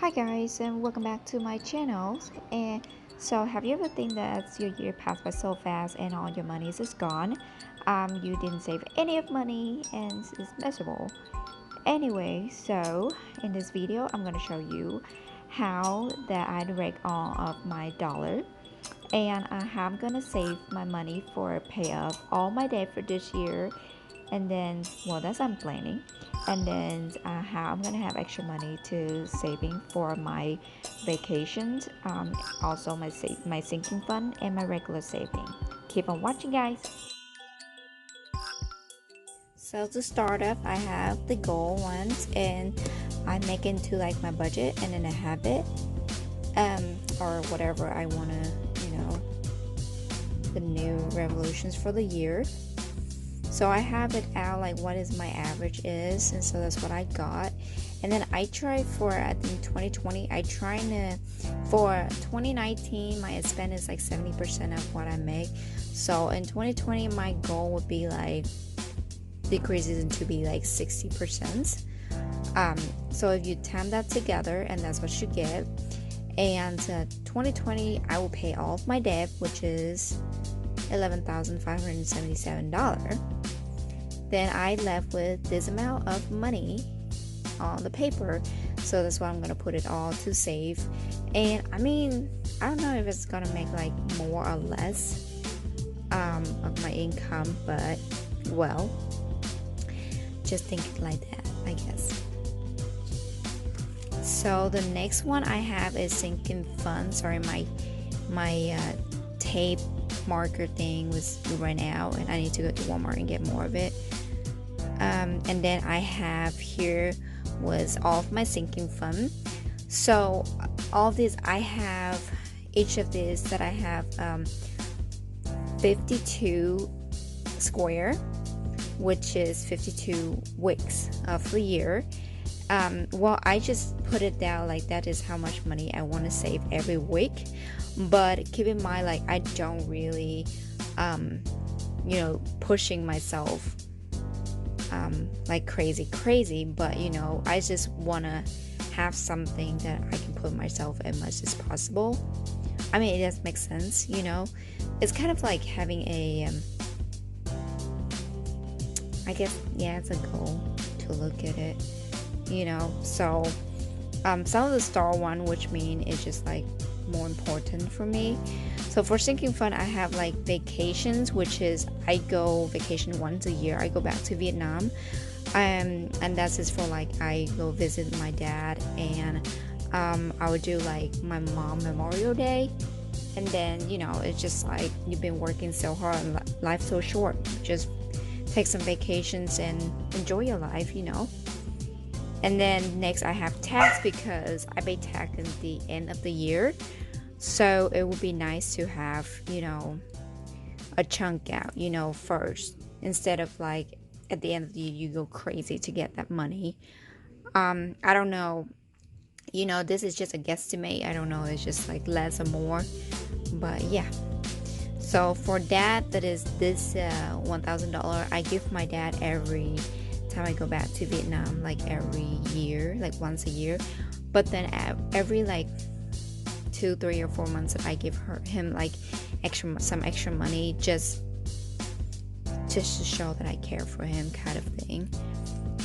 Hi guys, and welcome back to my channel. And so, have you ever think that your year passed by so fast and all your money is just gone? You didn't save any of money and it's miserable. Anyway, so in this video, I'm gonna show you how that I direct all of my dollar and how I'm gonna save my money for pay off all my debt for this year, and then well, that's I'm planning, and then how I'm gonna have extra money to saving for my vacations, also my sinking fund and my regular saving. Keep on watching, guys. So to start off, I have the goal ones, and I make into like my budget, and then I have it, or whatever I wanna, the new revolutions for the year. So I have it out like what is my average is, and so that's what I got. And then I try for, I think 2020, I trying to, for 2019 my spend is like 70% of what I make. So in 2020 my goal would be like decreases into be like 60%. So if you time that together, and that's what you get. And 2020 I will pay all of my debt, which is $11,577. Then I left with this amount of money on the paper, so that's why I'm gonna put it all to save. And I mean, I don't know if it's gonna make like more or less of my income, but well, just think it like that, I guess. So the next one I have is sinking fund. Sorry, my tape marker thing was ran out, and I need to go to Walmart and get more of it. And then I have here was all of my sinking fund. So all of these I have, each of these that I have 52 square, which is 52 weeks of the year. Well, I just put it down like that is how much money I want to save every week. But keep in mind, like I don't really pushing myself like crazy, but I just want to have something that I can put myself as much as possible. I mean, it does make sense. It's kind of like having a I guess, yeah, it's a goal to look at it. So some of the star one, which mean is just like more important for me. So for sinking fund, I have like vacations, which is I go vacation once a year. I go back to Vietnam, and that's just for like I go visit my dad, and I would do like my mom Memorial Day. And then it's just like you've been working so hard and life's so short, just take some vacations and enjoy your life. And then next I have tax, because I pay tax in the end of the year. So it would be nice to have, a chunk out, first, instead of like at the end of the year you go crazy to get that money. I don't know, this is just a guesstimate. I don't know, it's just like less or more. But yeah. So for that is this $1,000 I give my dad every time I go back to Vietnam, like every year, like once a year. But then every like 2, 3, or 4 months I give him like some extra money, just to show that I care for him, kind of thing.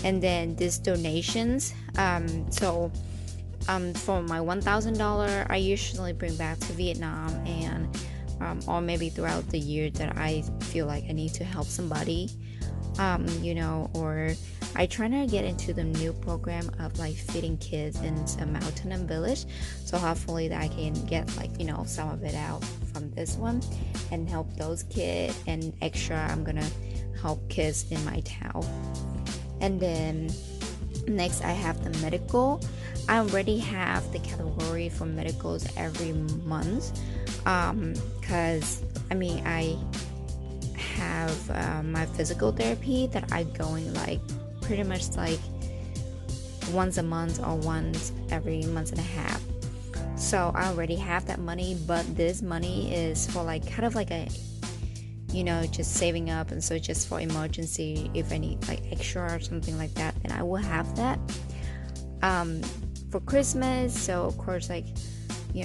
And then these donations, so for my $1,000 I usually bring back to Vietnam, and or maybe throughout the year that I feel like I need to help somebody, or I try to get into the new program of like feeding kids in a mountain and village. So hopefully that I can get like some of it out from this one and help those kids, and extra I'm gonna help kids in my town. And then next I have the medical. I already have the category for medicals every month, because I have my physical therapy that I going like pretty much like once a month or once every month and a half. So I already have that money, but this money is for like kind of like a just saving up, and so just for emergency, if I need like extra or something like that, then I will have that. for Christmas. So of course, like,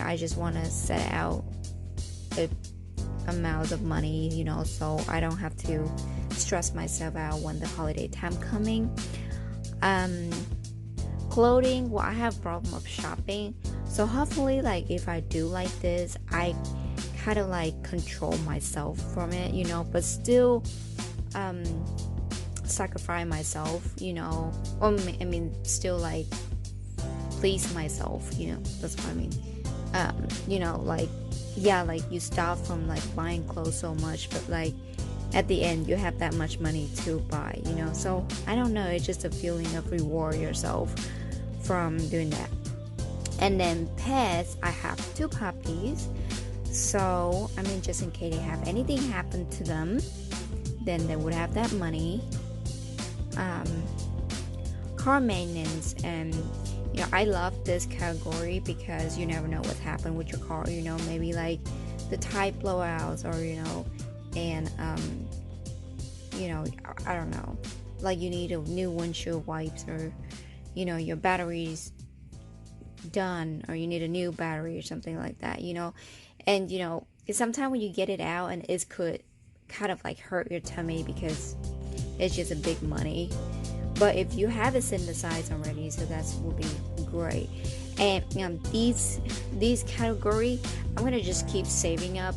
I just want to set out a amount of money, so I don't have to stress myself out when the holiday time coming. um Clothing, well, I have problem of shopping, so hopefully, like, if I do like this, I kind of like control myself from it, but still um sacrifice myself, or I mean still like please myself, that's what I mean. Like, yeah, like you stop from like buying clothes so much, but like at the end you have that much money to buy, so I don't know, it's just a feeling of reward yourself from doing that. And then pets, I have two puppies, so I mean, just in case they have anything happen to them, then they would have that money. um Car maintenance, and I love this category because you never know what happened with your car, maybe like the tire blowouts, or and I don't know, like you need a new windshield wipes, or your battery's done, or you need a new battery or something like that, and sometimes when you get it out, and it could kind of like hurt your tummy because it's just a big money. But if you have it synthesized already, so that will be great. And these category, I'm gonna just keep saving up.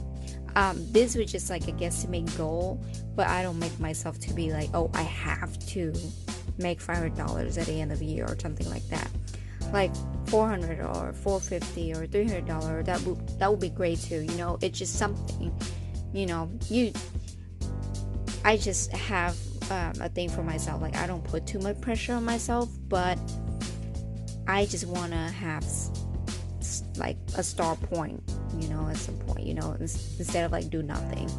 This was just like a guesstimate goal, but I don't make myself to be like, oh, I have to make $500 at the end of the year or something like that. Like $400 or $450 or $300, that would be great too. It's just something. I just have a thing for myself. Like, I don't put too much pressure on myself, but I just want to have like a start point, at some point, instead of like do nothing.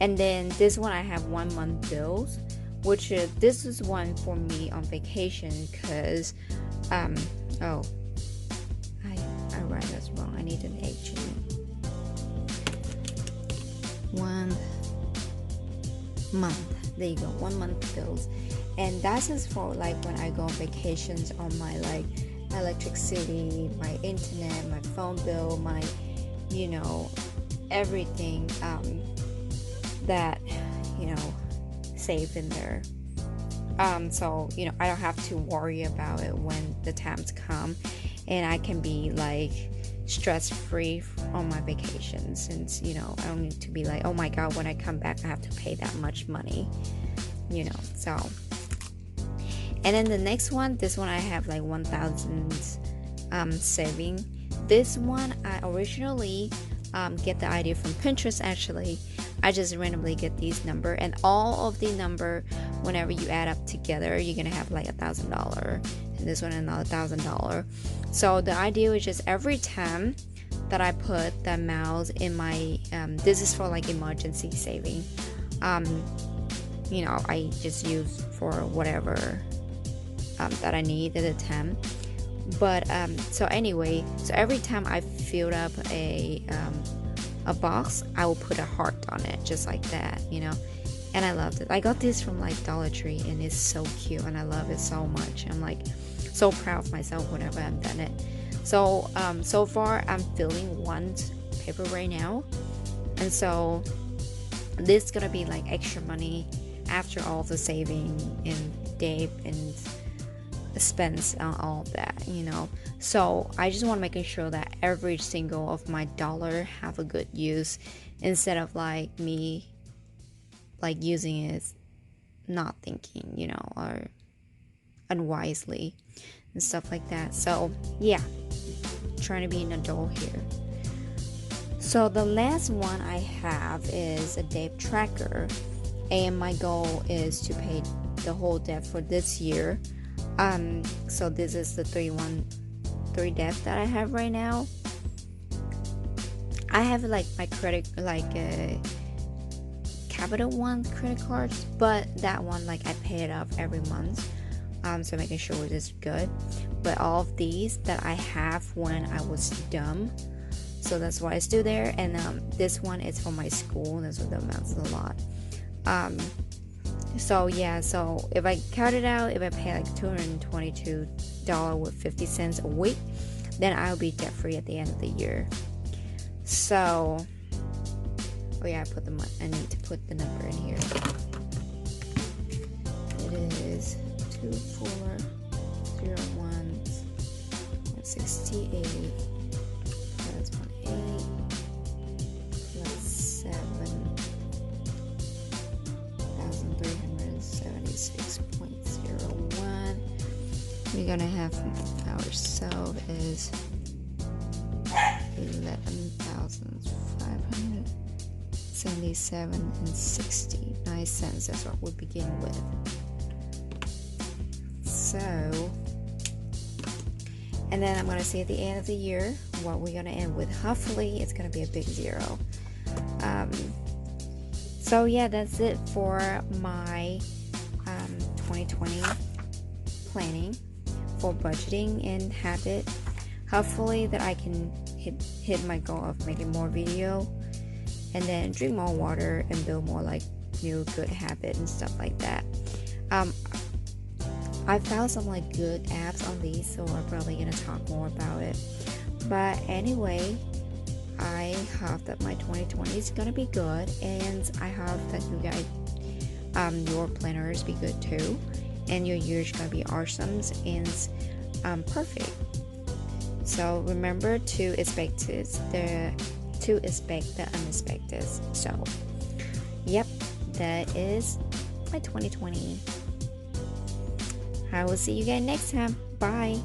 And then this one, I have 1 month bills, which this is one for me on vacation, because oh, I write this wrong. I need an H in it. 1 month. There you go, 1 month bills. And that's just for like when I go on vacations, on my like electricity, my internet, my phone bill, my everything that save in there. So I don't have to worry about it when the times come, and I can be like stress free on my vacation, since I don't need to be like, oh my god, when I come back I have to pay that much money, so. And then the next one, this one I have like 1,000 saving. This one I originally get the idea from Pinterest. Actually, I just randomly get these number, and all of the number, whenever you add up together, you're gonna have like $1,000, and this one another $1,000. So the idea is just every time that I put the amount in my this is for like emergency saving. I just use for whatever that I need at the time. But so anyway, so every time I filled up a box, I will put a heart on it, just like that, and I loved it. I got this from like Dollar Tree, and it's so cute, and I love it so much. I'm like so proud of myself whenever I've done it. So so far I'm filling one paper right now, and so this is gonna be like extra money after all the saving and debt and expense and all of that, so I just want to make sure that every single of my dollar have a good use, instead of like me like using it not thinking, or unwisely and stuff like that. So yeah, trying to be an adult here. So the last one I have is a debt tracker, and my goal is to pay the whole debt for this year. So this is the 313 debt that I have right now. I have like my credit, like a Capital One credit cards, but that one, like, I pay it off every month. So making sure it is good. But all of these that I have when I was dumb, so that's why it's still there. And this one is for my school. That's what the amount is a lot. So yeah, so if I count it out, if I pay like $222 with 50 cents a week, then I'll be debt free at the end of the year. So, oh yeah, I need to put the number in here. It is 2401.68 plus 18 plus 7,376.01. We're gonna have ourselves is 11,577 and 69 cents. That's what we begin with. So, and then I'm gonna see at the end of the year what we're gonna end with. Hopefully, it's gonna be a big zero. So yeah, that's it for my 2020 planning for budgeting and habit. Hopefully that I can hit my goal of making more video and then drink more water and build more like new good habit and stuff like that. I found some like good apps on these, so I'm probably gonna talk more about it. But anyway, I hope that my 2020 is gonna be good, and I hope that you guys, your planners be good too, and your year's gonna be awesome and perfect. So remember to expect the unexpected. So, yep, that is my 2020. I will see you guys next time. Bye.